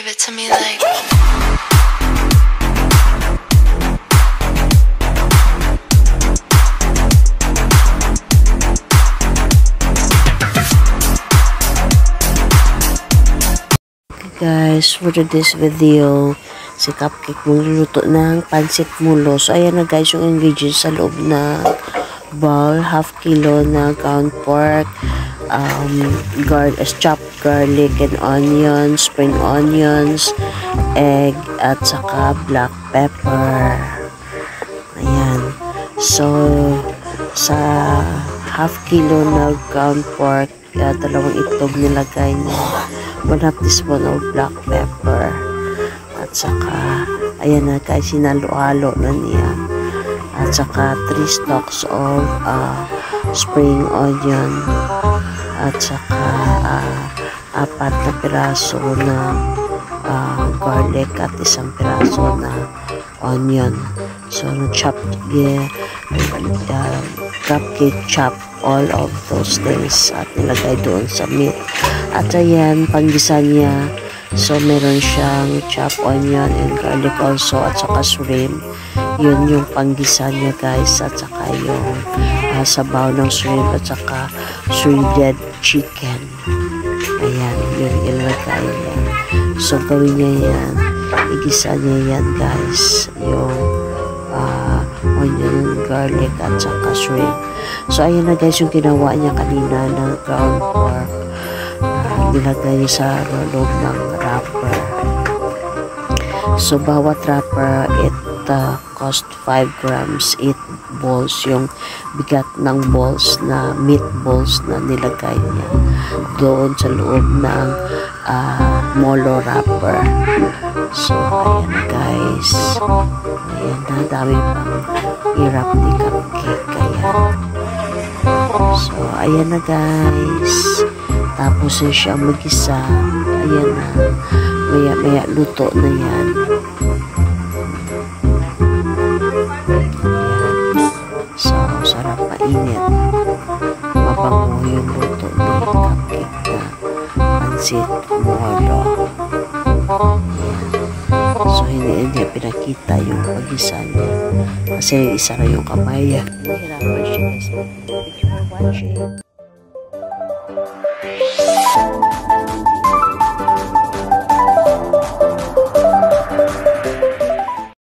give it to me like. Guys, for today's video, si Cupcake magluluto ng pansit mulo. So, ayan na guys yung ingredients sa loob na bowl. Half kilo na ground pork, chopped garlic and onions, spring onions, egg, at saka black pepper. Ayan. So, sa half kilo na ground pork, dalawang itlog nilagay niya. 1/2 teaspoon of black pepper, at saka ayan na guys, sinalo-halo na niya, at saka 3 stalks of spring onion, at saka 4 na piraso na garlic at 1 piraso na onion. So chop, Cupcake chop all of those things at nilagay doon sa meat. At ayan, panggisa niya. So meron siyang chopped onion and garlic also, at saka shrimp. Yun yung panggisa niya guys, at saka yung sabaw ng shrimp, at saka shredded chicken. Ayan, yun ilagay niya. So gawin niya yan, igisa niya yan guys, yung onion, garlic, at saka shrimp. So ayan na guys yung ginawa niya kanina ng ground pork. Nilagay niya sa loob ng wrapper. So bawat wrapper, it cost 5 grams, 8 balls yung bigat ng balls na meat balls na nilagay niya doon sa loob ng molo wrapper. So ayan na guys, ayan na, dami pang hirap ni Cupcake kaya. So ayan na guys, tapos siya mag-isa. Ayan na, maya luto na yan. Ayan. So sarap, mainit, mabango yung luto ni Cupcake na pansit mulo. Ayan. So hindi pinakita yung pag-isa niya kasi isa na yung kamay. Nahirapan siya guys. Thank you for watching.